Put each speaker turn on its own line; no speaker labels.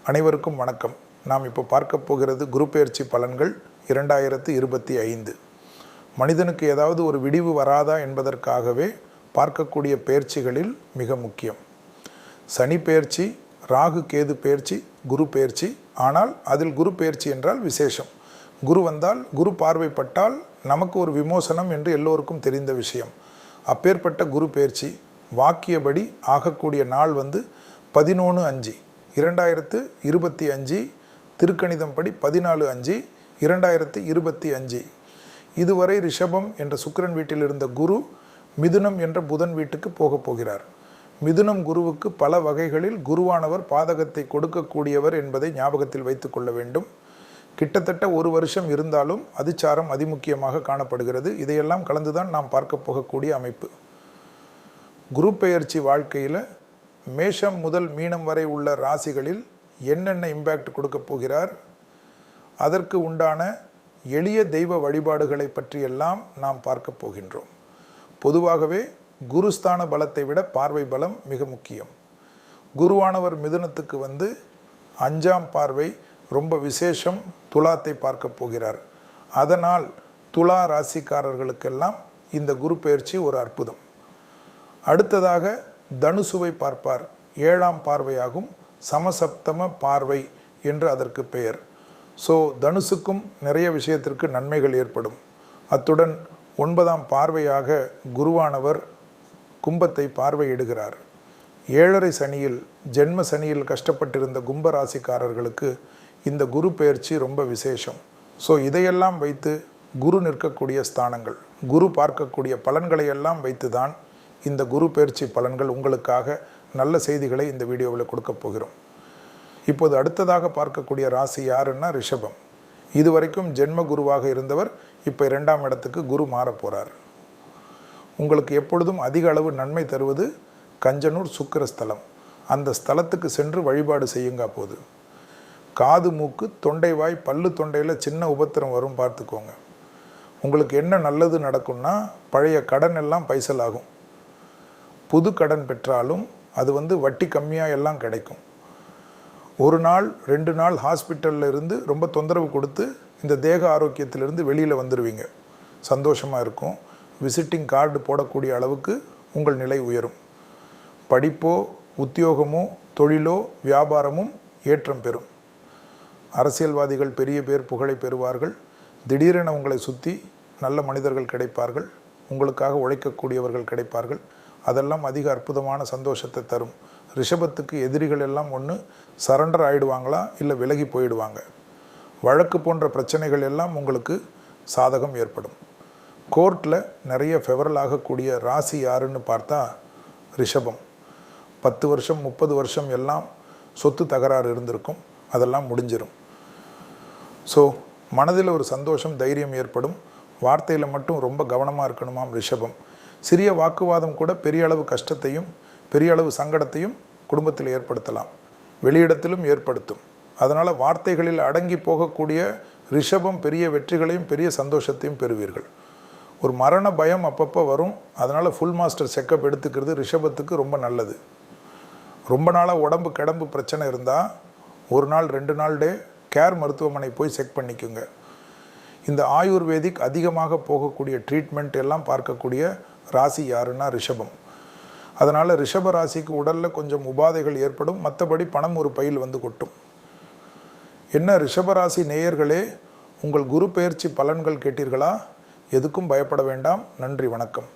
அனைவருக்கும் வணக்கம். நாம் இப்போ பார்க்க போகிறது குரு பெயர்ச்சி பலன்கள் 2025. மனிதனுக்கு ஏதாவது ஒரு விடிவு வராதா என்பதற்காகவே பார்க்கக்கூடிய பெயர்ச்சிகளில் மிக முக்கியம். சனி பெயர்ச்சி, ராகு கேது பெயர்ச்சி, குரு பெயர்ச்சி. ஆனால் அதில் குரு பெயர்ச்சி என்றால் விசேஷம். குரு வந்தால், குரு பார்வைப்பட்டால் நமக்கு ஒரு விமோசனம் என்று எல்லோருக்கும் தெரிந்த விஷயம். அப்பேற்பட்ட குரு பெயர்ச்சி வாக்கியபடி ஆகக்கூடிய நாள் 11/5/2025, திருக்கணிதம் படி 14/5/2025. இதுவரை ரிஷபம் என்ற சுக்கிரன் வீட்டில் இருந்த குரு மிதுனம் என்ற புதன் வீட்டுக்கு போகப் போகிறார். மிதுனம் குருவுக்கு பல வகைகளில் குருவானவர் பாதகத்தை கொடுக்கக்கூடியவர் என்பதை ஞாபகத்தில் வைத்து கொள்ள வேண்டும். கிட்டத்தட்ட ஒரு வருஷம் இருந்தாலும் அதிச்சாரம் அதிமுக்கியமாக காணப்படுகிறது. இதையெல்லாம் கலந்துதான் நாம் பார்க்க போகக்கூடிய அமைப்பு. குரு பெயர்ச்சி வாழ்க்கையில் மேஷம் முதல் மீனம் வரை உள்ள ராசிகளில் என்னென்ன இம்பேக்ட் கொடுக்க போகிறார், அதற்கு உண்டான எளிய தெய்வ வழிபாடுகளை பற்றியெல்லாம் நாம் பார்க்க போகின்றோம். பொதுவாகவே குருஸ்தான பலத்தை விட பார்வை பலம் மிக முக்கியம். குருவானவர் மிதுனத்துக்கு 5ஆம் பார்வை ரொம்ப விசேஷம். துலாத்தை பார்க்க போகிறார். அதனால் துலா ராசிக்காரர்களுக்கெல்லாம் இந்த குரு பெயர்ச்சி ஒரு அற்புதம். அடுத்ததாக தனுசுவை பார்ப்பார். 7ஆம் பார்வையாகும். சமசப்தம பார்வை என்று அதற்கு பெயர். ஸோ தனுசுக்கும் நிறைய விஷயத்திற்கு நன்மைகள் ஏற்படும். அத்துடன் 9ஆம் பார்வையாக குருவானவர் கும்பத்தை பார்வையிடுகிறார். 7.5 சனியில், ஜென்ம சனியில் கஷ்டப்பட்டிருந்த கும்பராசிக்காரர்களுக்கு இந்த குரு பெயர்ச்சி ரொம்ப விசேஷம். ஸோ இதையெல்லாம் வைத்து குரு நிற்கக்கூடிய ஸ்தானங்கள், குரு பார்க்கக்கூடிய பலன்களை எல்லாம் வைத்து தான் இந்த குரு பெயர்ச்சி பலன்கள் உங்களுக்காக நல்ல செய்திகளை இந்த வீடியோவில் கொடுக்க போகிறோம். இப்போது அடுத்ததாக பார்க்கக்கூடிய ராசி யாருன்னா ரிஷபம். இதுவரைக்கும் ஜென்ம குருவாக இருந்தவர் இப்போ 2ஆம் இடத்துக்கு குரு மாற போகிறார். உங்களுக்கு எப்பொழுதும் அதிக அளவு நன்மை தருவது கஞ்சனூர் சுக்கிரஸ்தலம். அந்த ஸ்தலத்துக்கு சென்று வழிபாடு செய்யுங்க. போது காது, மூக்கு, தொண்டை, வாய், பல்லு, தொண்டையில் சின்ன உபத்திரம் வரும், பார்த்துக்கோங்க. உங்களுக்கு என்ன நல்லது நடக்கும்னா, பழைய கடன் எல்லாம் பைசல் ஆகும். புது கடன் பெற்றாலும் அது வட்டி கம்மியாக எல்லாம் கிடைக்கும். ஒரு நாள் 2 நாள் ஹாஸ்பிட்டலில் இருந்து ரொம்ப தொந்தரவு கொடுத்து இந்த தேக ஆரோக்கியத்திலிருந்து வெளியில் வந்துடுவீங்க. சந்தோஷமாக இருக்கும். விசிட்டிங் கார்டு போடக்கூடிய அளவுக்கு உங்கள் நிலை உயரும். படிப்போ, உத்தியோகமோ, தொழிலோ, வியாபாரமும் ஏற்றம் பெறும். அரசியல்வாதிகள் பெரிய பேர் புகழை பெறுவார்கள். திடீரென உங்களை சுற்றி நல்ல மனிதர்கள் கிடைப்பார்கள். உங்களுக்காக உழைக்கக்கூடியவர்கள் கிடைப்பார்கள். அதெல்லாம் அதிக அற்புதமான சந்தோஷத்தை தரும். ரிஷபத்துக்கு எதிரிகள் எல்லாம் ஒன்று சரண்டர் ஆகிடுவாங்களா, இல்லை விலகி போயிடுவாங்க. வழக்கு போன்ற பிரச்சனைகள் எல்லாம் உங்களுக்கு சாதகம் ஏற்படும். கோர்ட்டில் நிறைய ஃபெவரல் ஆகக்கூடிய ராசி யாருன்னு பார்த்தா ரிஷபம். 10 வருஷம் 30 வருஷம் எல்லாம் சொத்து தகராறு இருந்திருக்கும். அதெல்லாம் முடிஞ்சிடும். ஸோ மனதில் ஒரு சந்தோஷம், தைரியம் ஏற்படும். வார்த்தையில் மட்டும் ரொம்ப கவனமாக இருக்கணுமாம் ரிஷபம். சிறிய வாக்குவாதம் கூட பெரிய அளவு கஷ்டத்தையும் பெரிய அளவு சங்கடத்தையும் குடும்பத்தில் ஏற்படுத்தலாம், வெளியிடத்திலும் ஏற்படுத்தும். அதனால் வார்த்தைகளில் அடங்கி போகக்கூடிய ரிஷபம் பெரிய வெற்றிகளையும் பெரிய சந்தோஷத்தையும் பெறுவீர்கள். ஒரு மரண பயம் அப்பப்போ வரும். அதனால் ஃபுல் மாஸ்டர் செக்கப் எடுத்துக்கிறது ரிஷபத்துக்கு ரொம்ப நல்லது. ரொம்ப நாளாக உடம்பு கிடம்பு பிரச்சனை இருந்தால் 1 நாள் 2 நாள் கேர் மருத்துவமனை போய் செக் பண்ணிக்கோங்க. இந்த ஆயுர்வேதிக் அதிகமாக போகக்கூடிய ட்ரீட்மெண்ட் எல்லாம் பார்க்கக்கூடிய ராசி யாருன்னா ரிஷபம். அதனால் ரிஷப ராசிக்கு உடலில் கொஞ்சம் உபாதைகள் ஏற்படும். மற்றபடி பணம் ஒரு பையில் கொட்டும். என்ன ரிஷபராசி நேயர்களே, உங்கள் குரு பெயர்ச்சி பலன்கள் கேட்டீர்களா? எதுக்கும் பயப்பட வேண்டாம். நன்றி, வணக்கம்.